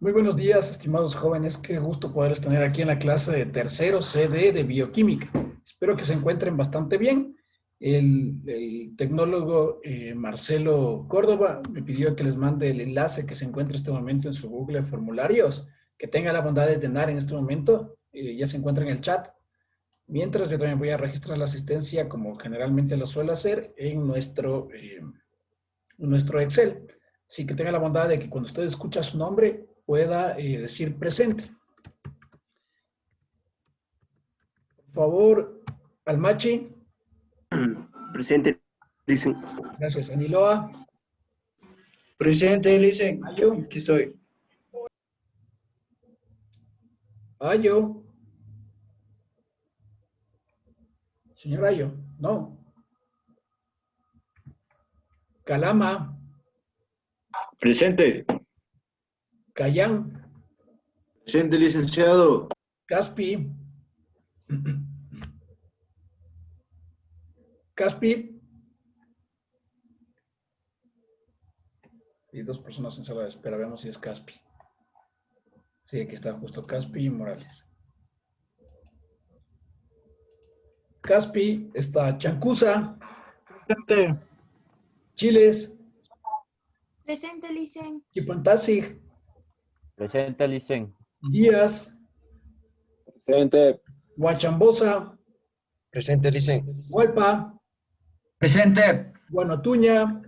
Muy buenos días, estimados jóvenes. Qué gusto poderles tener aquí en la clase de tercero CD de Bioquímica. Espero que se encuentren bastante bien. El tecnólogo Marcelo Córdoba me pidió que les mande el enlace que se encuentra en este momento en su Google Formularios, que tenga la bondad de tener en este momento. Ya se encuentra en el chat. Mientras yo también voy a registrar la asistencia, como generalmente lo suelo hacer, en nuestro Excel. Así que tenga la bondad de que cuando usted escucha su nombre, pueda decir presente. Por favor, Almachi. Presente, dicen. Gracias, Aniloa. Presente, dicen. Ayo. Aquí estoy. Ayo. Señor Ayo, no. Calama. Presente. Cayán. Presente, licenciado. Caspi. Caspi. Y dos personas en sala de espera. Veamos si es Caspi. Sí, aquí está justo Caspi y Morales. Caspi, está Chancusa. Presente. Chiles. Presente, Licen. Chipantasig. Presente, Licen. Díaz. Presente. Huachambosa. Presente, Licen. Hualpa. Presente. Guanotuña.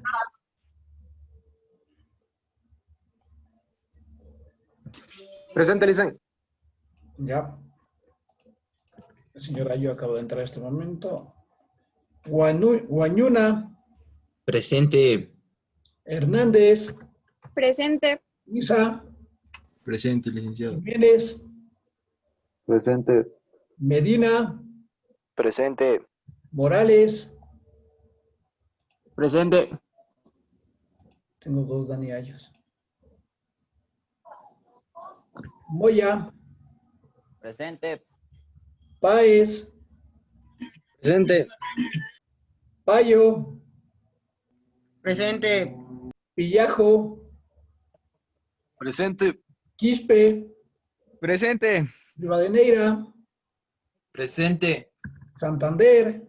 Presente, Licen. Ya. El señor Ayo acaba de entrar en este momento. Guañuna. Presente. Hernández. Presente. Isa. Presente, licenciado. Jiménez. Presente. Medina. Presente. Morales. Presente. Tengo dos Dani Ayos. Moya. Presente. Páez. Presente. Payo. Presente. Pillajo. Presente. Quispe. Presente. Rivadeneira. Presente. Santander.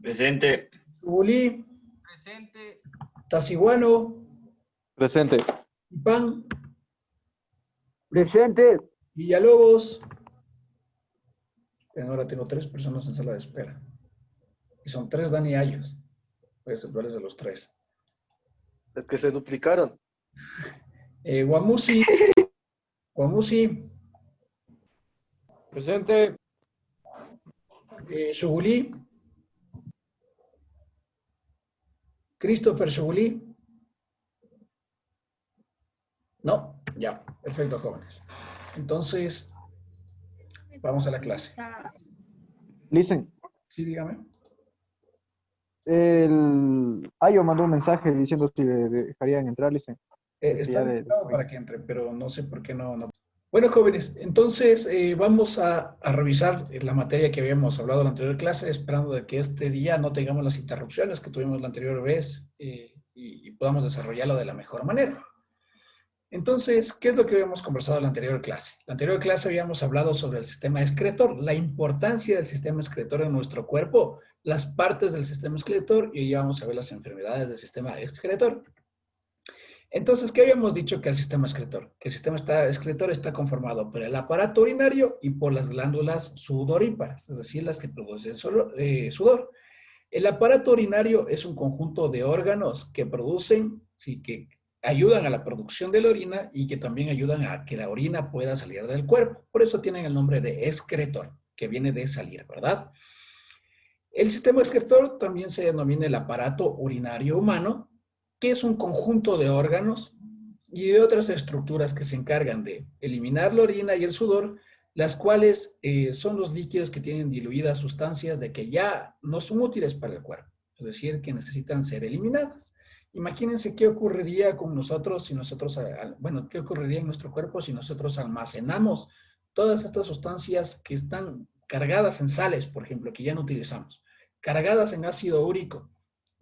Presente. Chubulí. Presente. Tasiguano. Presente. Ipán. Presente. Villalobos. Bien, ahora tengo tres personas en sala de espera. Y son tres Dani Ayos. Voy a hacer cuáles de los tres. Es que se duplicaron. Guamusi. Guamusi. Presente. Chubulí. Christopher Chubulí. No, ya. Perfecto, jóvenes. Entonces, vamos a la clase. Licen, Sí, dígame. el Ayo mandó un mensaje diciendo si le dejarían entrar, Licen. Está Ya de- habilitado para que entre, pero no sé por qué no. Bueno, jóvenes, entonces vamos a revisar la materia que habíamos hablado en la anterior clase, esperando de que este día no tengamos las interrupciones que tuvimos la anterior vez y podamos desarrollarlo de la mejor manera. Entonces, ¿qué es lo que habíamos conversado en la anterior clase? En la anterior clase habíamos hablado sobre el sistema excretor, la importancia del sistema excretor en nuestro cuerpo, las partes del sistema excretor, y hoy vamos a ver las enfermedades del sistema excretor. Entonces, ¿qué habíamos dicho que el sistema excretor? Que el sistema excretor está conformado por el aparato urinario y por las glándulas sudoríparas, es decir, las que producen sudor. El aparato urinario es un conjunto de órganos que producen, sí, que ayudan a la producción de la orina y que también ayudan a que la orina pueda salir del cuerpo. Por eso tienen el nombre de excretor, que viene de salir, ¿verdad? El sistema excretor también se denomina el aparato urinario humano, que es un conjunto de órganos y de otras estructuras que se encargan de eliminar la orina y el sudor, las cuales son los líquidos que tienen diluidas sustancias de que ya no son útiles para el cuerpo, es decir, que necesitan ser eliminadas. Imagínense qué ocurriría con nosotros si nosotros, bueno, qué ocurriría en nuestro cuerpo si nosotros almacenamos todas estas sustancias que están cargadas en sales, por ejemplo, que ya no utilizamos, cargadas en ácido úrico,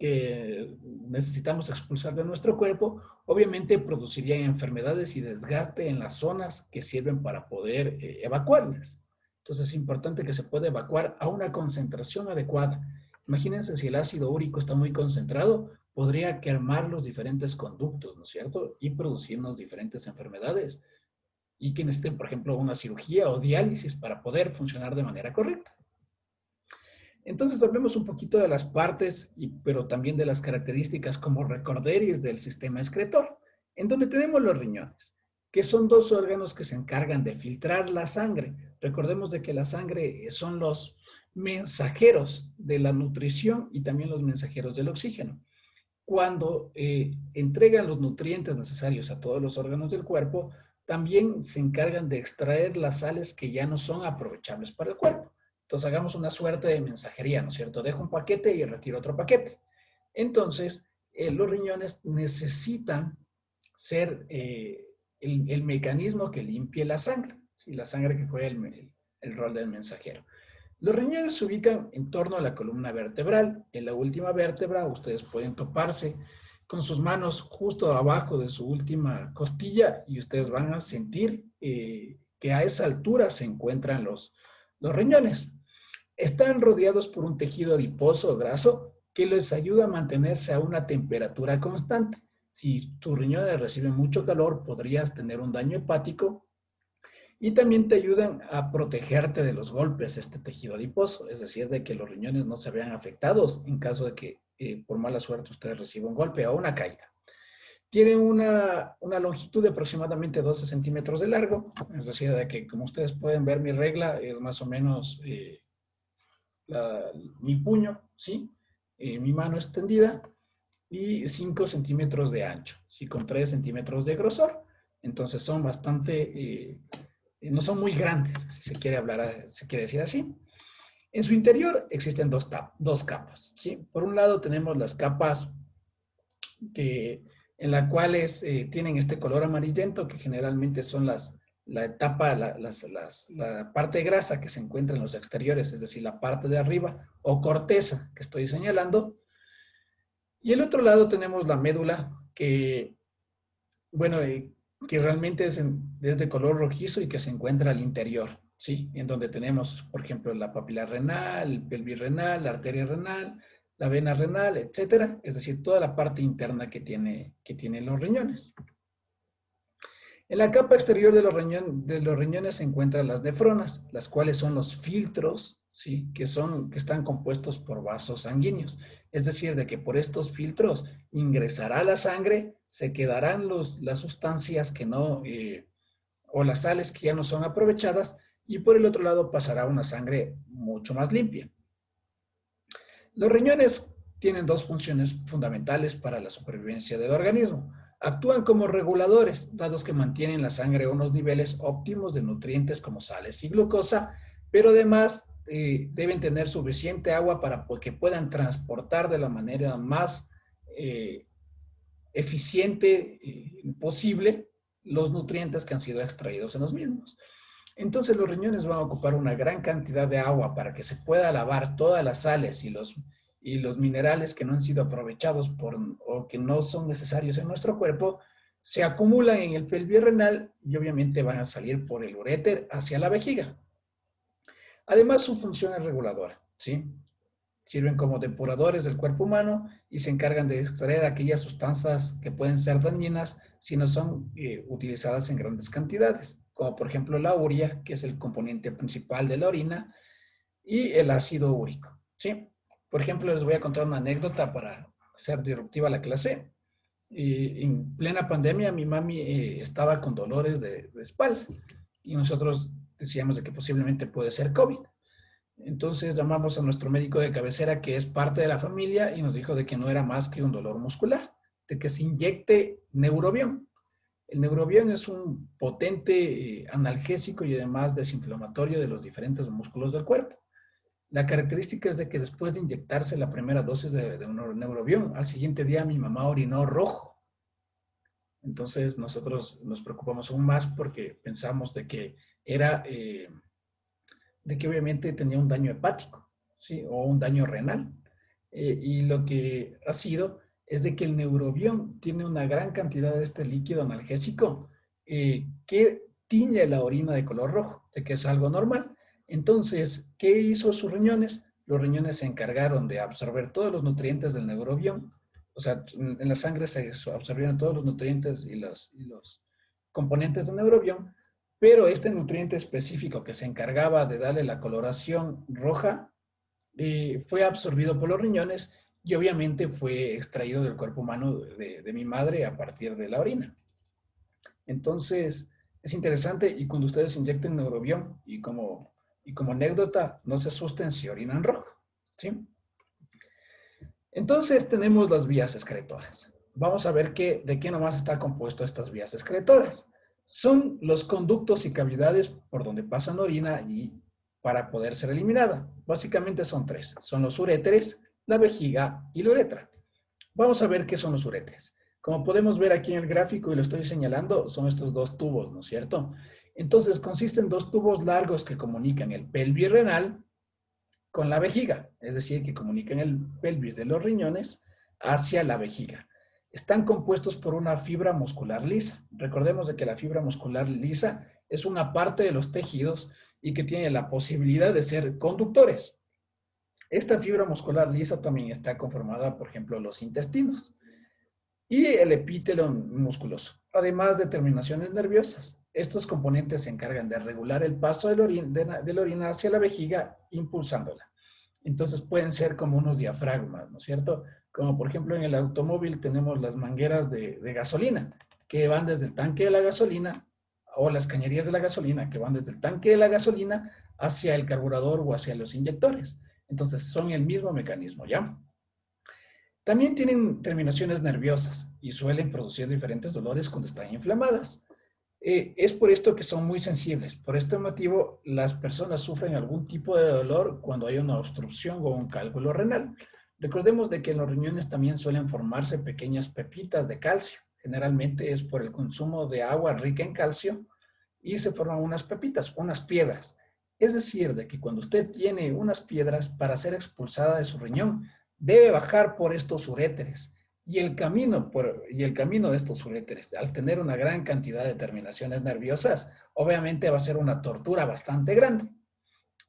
que necesitamos expulsar de nuestro cuerpo, obviamente producirían enfermedades y desgaste en las zonas que sirven para poder evacuarlas. Entonces es importante que se pueda evacuar a una concentración adecuada. Imagínense si el ácido úrico está muy concentrado, podría quemar los diferentes conductos, ¿no es cierto? Y producirnos diferentes enfermedades. Y que necesiten, por ejemplo, una cirugía o diálisis para poder funcionar de manera correcta. Entonces hablemos un poquito de las partes, pero también de las características como recorderis del sistema excretor, en donde tenemos los riñones, que son dos órganos que se encargan de filtrar la sangre. Recordemos de que la sangre son los mensajeros de la nutrición y también los mensajeros del oxígeno. Cuando entregan los nutrientes necesarios a todos los órganos del cuerpo, también se encargan de extraer las sales que ya no son aprovechables para el cuerpo. Entonces hagamos una suerte de mensajería, ¿no es cierto? Dejo un paquete y retiro otro paquete. Entonces, los riñones necesitan ser el mecanismo que limpie la sangre, ¿sí? La sangre que juega el rol del mensajero. Los riñones se ubican en torno a la columna vertebral. En la última vértebra ustedes pueden toparse con sus manos justo abajo de su última costilla y ustedes van a sentir que a esa altura se encuentran los riñones. Están rodeados por un tejido adiposo o graso que les ayuda a mantenerse a una temperatura constante. Si tus riñones reciben mucho calor, podrías tener un daño hepático y también te ayudan a protegerte de los golpes este tejido adiposo, es decir, de que los riñones no se vean afectados en caso de que por mala suerte usted reciba un golpe o una caída. Tiene una longitud de aproximadamente 12 centímetros de largo, es decir, de que como ustedes pueden ver mi regla es más o menos mi puño, ¿sí? Mi mano extendida y 5 centímetros de ancho, ¿sí? Con 3 centímetros de grosor. Entonces son bastante, no son muy grandes, si se quiere hablar, se quiere decir así. En su interior existen dos capas, ¿sí? Por un lado tenemos las capas en las cuales tienen este color amarillento, que generalmente son la parte de grasa que se encuentra en los exteriores, es decir, la parte de arriba, o corteza que estoy señalando. Y el otro lado tenemos la médula, que, bueno, que realmente es de color rojizo y que se encuentra al interior, ¿sí? En donde tenemos, por ejemplo, la papila renal, el pelvis renal, la arteria renal, la vena renal, etcétera. Es decir, toda la parte interna que tienen los riñones. En la capa exterior de los riñones se encuentran las nefronas, las cuales son los filtros, ¿sí? que están compuestos por vasos sanguíneos. Es decir, de que por estos filtros ingresará la sangre, se quedarán las sustancias que no, o las sales que ya no son aprovechadas, y por el otro lado pasará una sangre mucho más limpia. Los riñones tienen dos funciones fundamentales para la supervivencia del organismo. Actúan como reguladores, dados que mantienen la sangre a unos niveles óptimos de nutrientes como sales y glucosa, pero además deben tener suficiente agua para que puedan transportar de la manera más eficiente posible los nutrientes que han sido extraídos en los mismos. Entonces los riñones van a ocupar una gran cantidad de agua para que se pueda lavar todas las sales y los minerales que no han sido aprovechados o que no son necesarios en nuestro cuerpo, se acumulan en el pelvis renal y obviamente van a salir por el uréter hacia la vejiga. Además, su función es reguladora, ¿sí? Sirven como depuradores del cuerpo humano y se encargan de extraer aquellas sustancias que pueden ser dañinas si no son utilizadas en grandes cantidades, como por ejemplo la urea, que es el componente principal de la orina, y el ácido úrico, ¿sí? Por ejemplo, les voy a contar una anécdota para hacer disruptiva la clase. En plena pandemia, mi mami estaba con dolores de espalda y nosotros decíamos de que posiblemente puede ser COVID. Entonces llamamos a nuestro médico de cabecera, que es parte de la familia, y nos dijo de que no era más que un dolor muscular, de que se inyecte Neurobion. El Neurobion es un potente analgésico y además desinflamatorio de los diferentes músculos del cuerpo. La característica es de que después de inyectarse la primera dosis de Neurobion, al siguiente día mi mamá orinó rojo. Entonces nosotros nos preocupamos aún más porque pensamos de que de que obviamente tenía un daño hepático, ¿sí? O un daño renal. y lo que ha sido es de que el neurobión tiene una gran cantidad de este líquido analgésico que tiñe la orina de color rojo, de que es algo normal. Entonces, ¿qué hizo sus riñones? Los riñones se encargaron de absorber todos los nutrientes del neurobión. O sea, en la sangre se absorbieron todos los nutrientes y los componentes del neurobión, pero este nutriente específico que se encargaba de darle la coloración roja fue absorbido por los riñones y obviamente fue extraído del cuerpo humano de mi madre a partir de la orina. Entonces, es interesante y cuando ustedes inyecten neurobión y como anécdota, no se asusten si orinan rojo, ¿sí? Entonces tenemos las vías excretoras. Vamos a ver de qué nomás está compuesto estas vías excretoras. Son los conductos y cavidades por donde pasa la orina y para poder ser eliminada. Básicamente son tres. Son los uréteres, la vejiga y la uretra. Vamos a ver qué son los uréteres. Como podemos ver aquí en el gráfico y lo estoy señalando, son estos dos tubos, ¿no es cierto? Entonces consisten en dos tubos largos que comunican el pelvis renal con la vejiga, es decir, que comunican el pelvis de los riñones hacia la vejiga. Están compuestos por una fibra muscular lisa. Recordemos de que la fibra muscular lisa es una parte de los tejidos y que tiene la posibilidad de ser conductores. Esta fibra muscular lisa también está conformada, por ejemplo, los intestinos y el epítelo musculoso, además de terminaciones nerviosas. Estos componentes se encargan de regular el paso de la orina hacia la vejiga, impulsándola. Entonces pueden ser como unos diafragmas, ¿no es cierto? Como por ejemplo en el automóvil tenemos las mangueras de gasolina, que van desde el tanque de la gasolina, o las cañerías de la gasolina, que van desde el tanque de la gasolina hacia el carburador o hacia los inyectores. Entonces son el mismo mecanismo, ¿ya? También tienen terminaciones nerviosas y suelen producir diferentes dolores cuando están inflamadas. Es por esto que son muy sensibles. Por este motivo, las personas sufren algún tipo de dolor cuando hay una obstrucción o un cálculo renal. Recordemos de que en los riñones también suelen formarse pequeñas pepitas de calcio. Generalmente es por el consumo de agua rica en calcio y se forman unas pepitas, unas piedras. Es decir, de que cuando usted tiene unas piedras para ser expulsada de su riñón, debe bajar por estos uréteres. Y el camino de estos uréteres, al tener una gran cantidad de terminaciones nerviosas, obviamente va a ser una tortura bastante grande.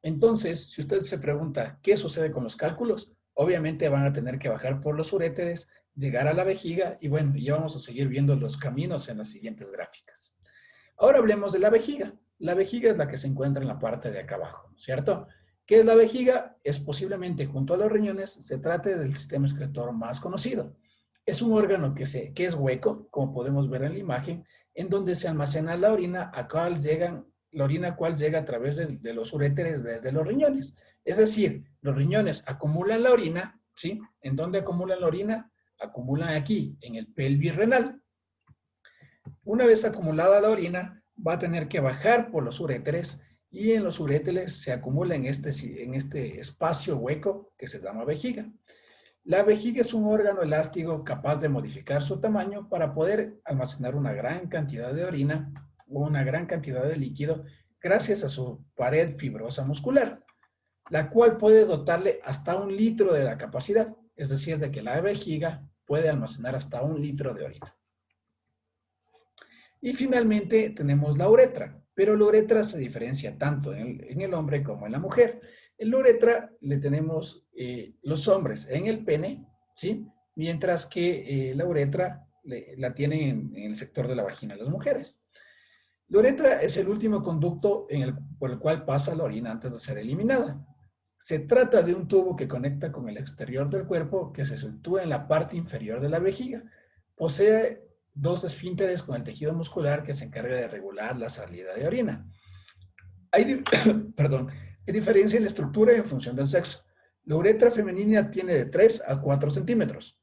Entonces, si usted se pregunta qué sucede con los cálculos, obviamente van a tener que bajar por los uréteres, llegar a la vejiga y bueno, ya vamos a seguir viendo los caminos en las siguientes gráficas. Ahora hablemos de la vejiga. La vejiga es la que se encuentra en la parte de acá abajo, ¿no es cierto? ¿Qué es la vejiga? Es posiblemente junto a los riñones, se trate del sistema excretor más conocido. Es un órgano que es hueco, como podemos ver en la imagen, en donde se almacena la orina, la orina cual llega a través de los uréteres desde los riñones. Es decir, los riñones acumulan la orina, ¿sí? ¿En dónde acumulan la orina? Acumulan aquí, en el pelvis renal. Una vez acumulada la orina, va a tener que bajar por los uréteres y en los uréteres se acumula en este espacio hueco que se llama vejiga. La vejiga es un órgano elástico capaz de modificar su tamaño para poder almacenar una gran cantidad de orina o una gran cantidad de líquido gracias a su pared fibrosa muscular, la cual puede dotarle hasta 1 litro de la capacidad, es decir, de que la vejiga puede almacenar hasta 1 litro de orina. Y finalmente tenemos la uretra, pero la uretra se diferencia tanto en el hombre como en la mujer. En la uretra le tenemos los hombres en el pene, ¿sí? Mientras que la uretra la tienen en el sector de la vagina las mujeres. La uretra es el último conducto por el cual pasa la orina antes de ser eliminada. Se trata de un tubo que conecta con el exterior del cuerpo que se sitúa en la parte inferior de la vejiga. Posee 2 esfínteres con el tejido muscular que se encarga de regular la salida de orina. Hay diferencia en la estructura y en función del sexo. La uretra femenina tiene de 3 a 4 centímetros,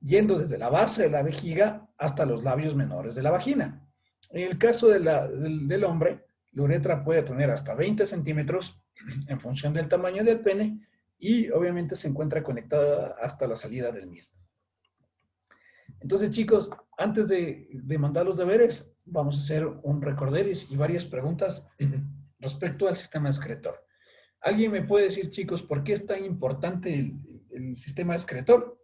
yendo desde la base de la vejiga hasta los labios menores de la vagina. En el caso del hombre, la uretra puede tener hasta 20 centímetros en función del tamaño del pene y obviamente se encuentra conectada hasta la salida del mismo. Entonces, chicos, antes de mandar los deberes, vamos a hacer un recorderis y varias preguntas respecto al sistema excretor. ¿Alguien me puede decir, chicos, por qué es tan importante el sistema excretor.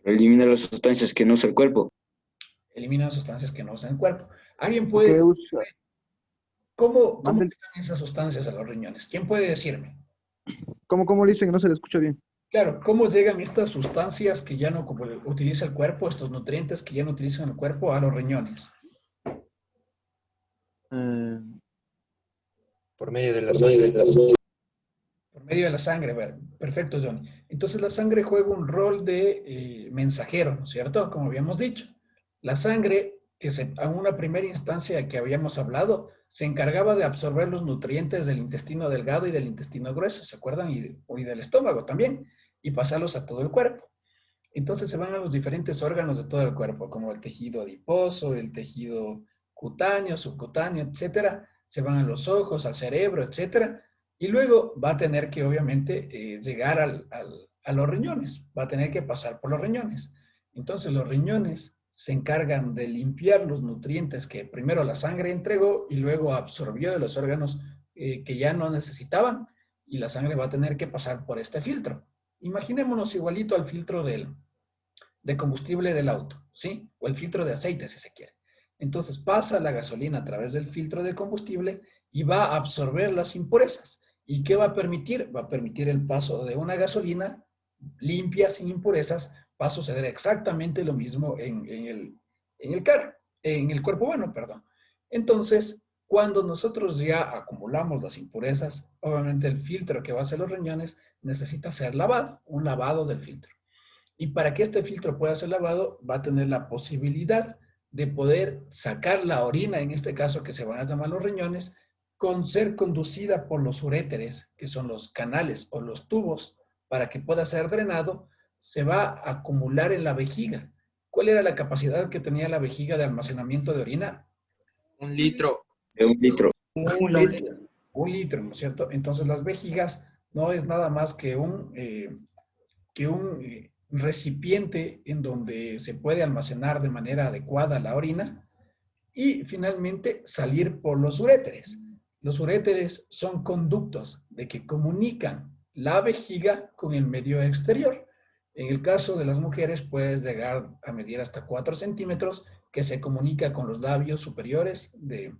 Elimina las sustancias que no usa el cuerpo. Elimina sustancias que no usan el cuerpo. ¿Alguien ¿Qué puede... usa? ¿Cómo Mande- llegan esas sustancias a los riñones? ¿Quién puede decirme? ¿Cómo le dicen? No se le escucha bien. Claro, ¿cómo llegan estas sustancias que ya no utiliza el cuerpo, estos nutrientes que ya no utilizan el cuerpo a los riñones? Por medio de la sangre. Por medio de la sangre. Bueno, perfecto, Johnny. Entonces la sangre juega un rol de mensajero, ¿no es cierto? Como habíamos dicho. La sangre, en una primera instancia que habíamos hablado, se encargaba de absorber los nutrientes del intestino delgado y del intestino grueso, ¿se acuerdan? Y del estómago también, y pasarlos a todo el cuerpo. Entonces se van a los diferentes órganos de todo el cuerpo, como el tejido adiposo, el tejido cutáneo, subcutáneo, etcétera. Se van a los ojos, al cerebro, etcétera. Y luego va a tener que, obviamente, llegar a los riñones. Va a tener que pasar por los riñones. Entonces los riñones se encargan de limpiar los nutrientes que primero la sangre entregó y luego absorbió de los órganos que ya no necesitaban. Y la sangre va a tener que pasar por este filtro. Imaginémonos igualito al filtro de combustible del auto, ¿sí? O el filtro de aceite, si se quiere. Entonces pasa la gasolina a través del filtro de combustible y va a absorber las impurezas. ¿Y qué va a permitir? Va a permitir el paso de una gasolina limpia, sin impurezas. Va a suceder exactamente lo mismo en el carro, en el cuerpo humano, perdón. Entonces, cuando nosotros ya acumulamos las impurezas, obviamente el filtro que va hacia los riñones necesita ser lavado, un lavado del filtro. Y para que este filtro pueda ser lavado, va a tener la posibilidad de poder sacar la orina, en este caso que se van a llamar los riñones, con ser conducida por los uréteres, que son los canales o los tubos, para que pueda ser drenado, se va a acumular en la vejiga. ¿Cuál era la capacidad que tenía la vejiga de almacenamiento de orina? 1 litro. De 1 litro. Un litro, ¿no es cierto? Entonces las vejigas no es nada más que un recipiente en donde se puede almacenar de manera adecuada la orina y finalmente salir por los uréteres. Los uréteres son conductos de que comunican la vejiga con el medio exterior. En el caso de las mujeres puede llegar a medir hasta 4 centímetros, que se comunica con los labios superiores de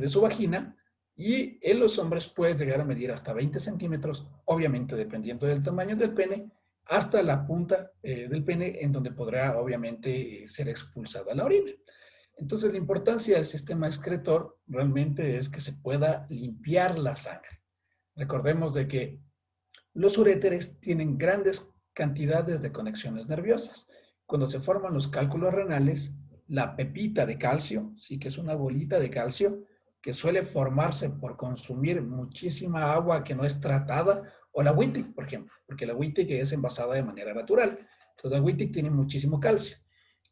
su vagina, y en los hombres puede llegar a medir hasta 20 centímetros, obviamente dependiendo del tamaño del pene, hasta la punta del pene, en donde podrá obviamente ser expulsada la orina. Entonces la importancia del sistema excretor realmente es que se pueda limpiar la sangre. Recordemos de que los uréteres tienen grandes cantidades de conexiones nerviosas. Cuando se forman los cálculos renales, la pepita de calcio, sí que es una bolita de calcio, que suele formarse por consumir muchísima agua que no es tratada, o la Wittig, por ejemplo, porque la Wittig es envasada de manera natural. Entonces la Wittig tiene muchísimo calcio.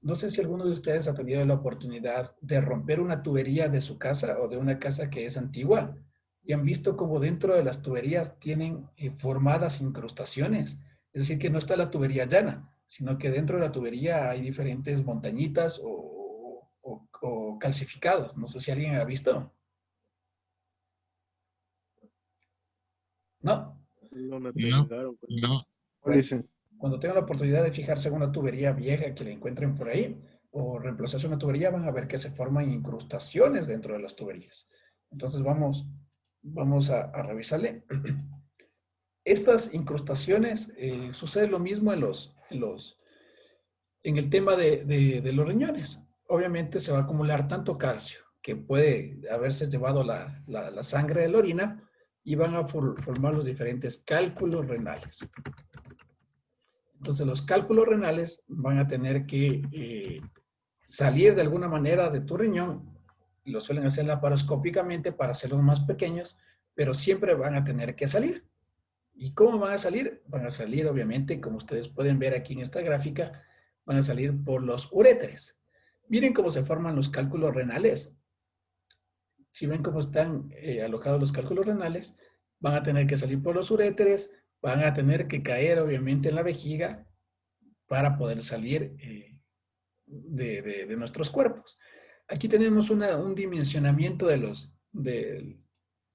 No sé si alguno de ustedes ha tenido la oportunidad de romper una tubería de su casa o de una casa que es antigua y han visto cómo dentro de las tuberías tienen formadas incrustaciones. Es decir, que no está la tubería llana, sino que dentro de la tubería hay diferentes montañitas o calcificados. No sé si alguien ha visto. ¿No? No me No, preguntaron. Pues. no. Dicen. Cuando tengan la oportunidad de fijarse en una tubería vieja que le encuentren por ahí, o reemplazarse una tubería, van a ver que se forman incrustaciones dentro de las tuberías. Entonces vamos a revisarle. Estas incrustaciones, sucede lo mismo en el tema de los riñones. Obviamente se va a acumular tanto calcio que puede haberse llevado la sangre de la orina y van a formar los diferentes cálculos renales. Entonces los cálculos renales van a tener que salir de alguna manera de tu riñón. Lo suelen hacer laparoscópicamente para hacerlos más pequeños, pero siempre van a tener que salir. ¿Y cómo van a salir? Van a salir, obviamente, como ustedes pueden ver aquí en esta gráfica, van a salir por los uréteres. Miren cómo se forman los cálculos renales. Si ven cómo están alojados los cálculos renales, van a tener que salir por los uréteres, van a tener que caer, obviamente, en la vejiga para poder salir de nuestros cuerpos. Aquí tenemos un dimensionamiento de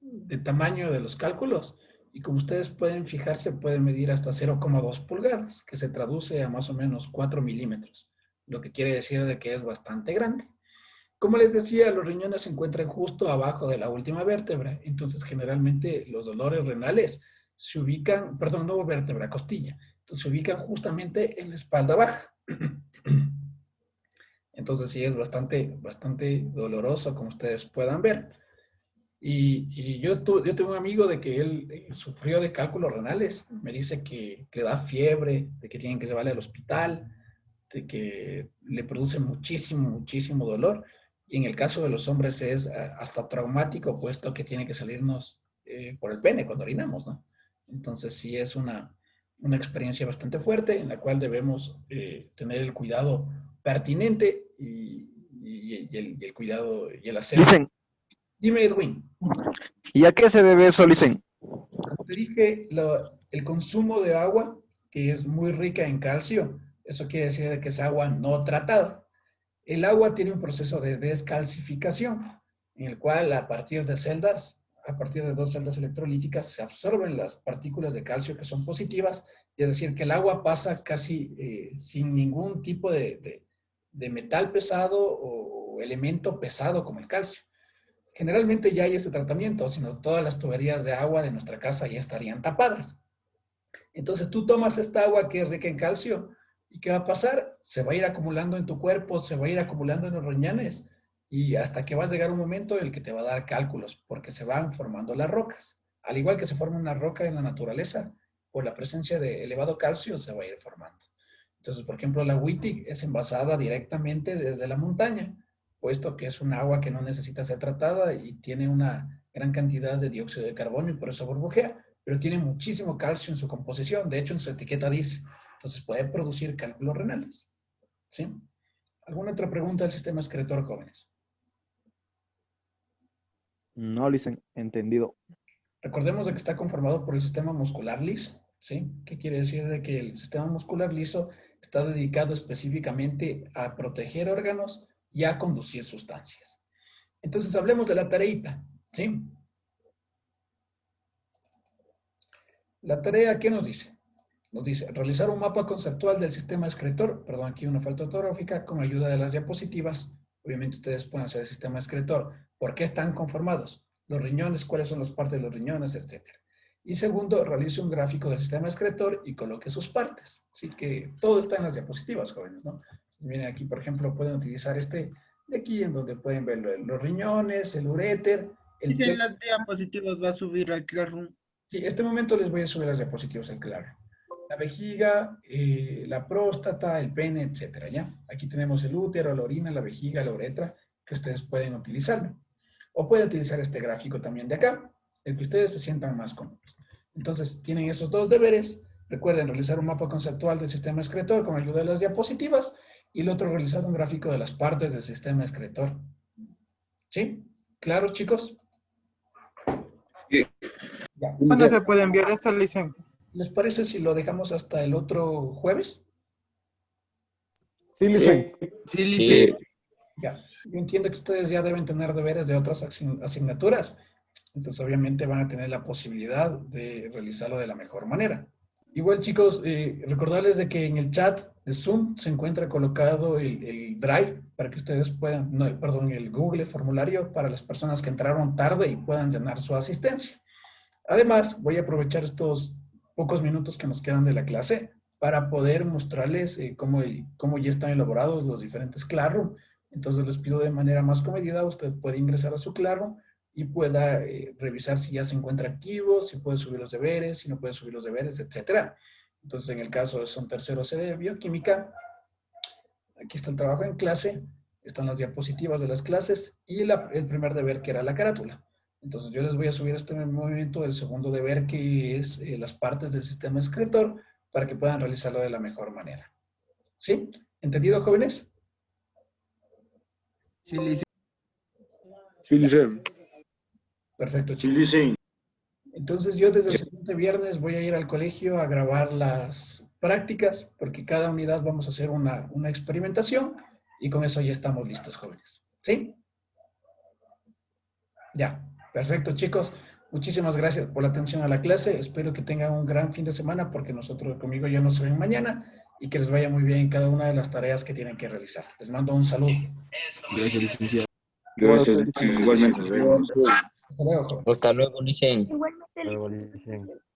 de tamaño de los cálculos. Y como ustedes pueden fijarse, puede medir hasta 0,2 pulgadas, que se traduce a más o menos 4 milímetros, lo que quiere decir de que es bastante grande. Como les decía, los riñones se encuentran justo abajo de la última vértebra, entonces generalmente los dolores renales se ubican, perdón, no vértebra, costilla, entonces se ubican justamente en la espalda baja. Entonces sí es bastante doloroso, como ustedes puedan ver. Y yo tengo un amigo de que él sufrió de cálculos renales. Me dice que da fiebre, de que tienen que llevarle al hospital, de que le produce muchísimo dolor. Y en el caso de los hombres es hasta traumático, puesto que tiene que salirnos por el pene cuando orinamos, ¿no? Entonces sí es una experiencia bastante fuerte en la cual debemos tener el cuidado pertinente y el cuidado y el aseo. Licen, Dime, Edwin. ¿y a qué se debe eso, Licen? Como te dije, el consumo de agua, que es muy rica en calcio, eso quiere decir de que es agua no tratada. El agua tiene un proceso de descalcificación, en el cual a partir de 2 celdas electrolíticas, se absorben las partículas de calcio que son positivas, y es decir, que el agua pasa casi sin ningún tipo de metal pesado o elemento pesado como el calcio. Generalmente ya hay ese tratamiento, sino todas las tuberías de agua de nuestra casa ya estarían tapadas. Entonces tú tomas esta agua que es rica en calcio, ¿y qué va a pasar? Se va a ir acumulando en tu cuerpo, se va a ir acumulando en los riñones, y hasta que va a llegar un momento en el que te va a dar cálculos, porque se van formando las rocas. Al igual que se forma una roca en la naturaleza, por la presencia de elevado calcio se va a ir formando. Entonces, por ejemplo, la Wittig es envasada directamente desde la montaña, puesto que es un agua que no necesita ser tratada y tiene una gran cantidad de dióxido de carbono y por eso burbujea, pero tiene muchísimo calcio en su composición. De hecho, en su etiqueta dice, entonces puede producir cálculos renales. ¿Sí? ¿Alguna otra pregunta del sistema excretor, jóvenes? No, Licen, entendido. Recordemos de que está conformado por el sistema muscular liso. ¿Sí? ¿Qué quiere decir? De que el sistema muscular liso está dedicado específicamente a proteger órganos y a conducir sustancias. Entonces, hablemos de la tareita, ¿sí? La tarea, ¿qué nos dice? Nos dice, realizar un mapa conceptual del sistema excretor, perdón, aquí una falta ortográfica, con ayuda de las diapositivas. Obviamente ustedes pueden hacer el sistema excretor. ¿Por qué están conformados? Los riñones, cuáles son las partes de los riñones, etcétera. Y segundo, realice un gráfico del sistema excretor y coloque sus partes. Así que todo está en las diapositivas, jóvenes, ¿no? Miren aquí, por ejemplo, pueden utilizar este de aquí, en donde pueden ver los riñones, el uréter. ¿Y si en las diapositivas va a subir al Classroom? Sí, en este momento les voy a subir las diapositivas al Classroom. La vejiga, la próstata, el pene, etcétera, ¿ya? Aquí tenemos el útero, la orina, la vejiga, la uretra, que ustedes pueden utilizarlo. O pueden utilizar este gráfico también de acá, el que ustedes se sientan más cómodos. Entonces, tienen esos dos deberes. Recuerden realizar un mapa conceptual del sistema excretor con ayuda de las diapositivas y el otro realizar un gráfico de las partes del sistema excretor. ¿Sí? ¿Claros, chicos? Sí. Ya. ¿Cuándo se puede enviar esta licencia? ¿Les parece si lo dejamos hasta el otro jueves? Sí, Licen. Sí, Lice. Ya. Yo entiendo que ustedes ya deben tener deberes de otras asignaturas. Entonces, obviamente, van a tener la posibilidad de realizarlo de la mejor manera. Igual, chicos, recordarles de que en el chat de Zoom se encuentra colocado el Drive para que ustedes puedan, no, perdón, el Google formulario para las personas que entraron tarde y puedan llenar su asistencia. Además, voy a aprovechar estos pocos minutos que nos quedan de la clase para poder mostrarles cómo ya están elaborados los diferentes Classroom. Entonces, les pido de manera más comedida, usted puede ingresar a su Classroom y pueda revisar si ya se encuentra activo, si puede subir los deberes, si no puede subir los deberes, etc. Entonces, en el caso de son tercero C de bioquímica, aquí está el trabajo en clase, están las diapositivas de las clases y el primer deber que era la carátula. Entonces, yo les voy a subir este momento el segundo deber que es las partes del sistema excretor para que puedan realizarlo de la mejor manera. ¿Sí? ¿Entendido, jóvenes? Sí, Lice. Sí, Licen. Perfecto, Sí, chicos. dicen. Entonces yo desde el siguiente viernes voy a ir al colegio a grabar las prácticas porque cada unidad vamos a hacer una experimentación y con eso ya estamos listos, jóvenes. ¿Sí? Ya, perfecto, chicos. Muchísimas gracias por la atención a la clase. Espero que tengan un gran fin de semana porque nosotros conmigo ya nos ven mañana y que les vaya muy bien en cada una de las tareas que tienen que realizar. Les mando un saludo. Gracias, licenciado. Gracias, igualmente. Hasta luego, joven. Hasta luego, Licen. Igualmente, Luego, licenciado. Licen.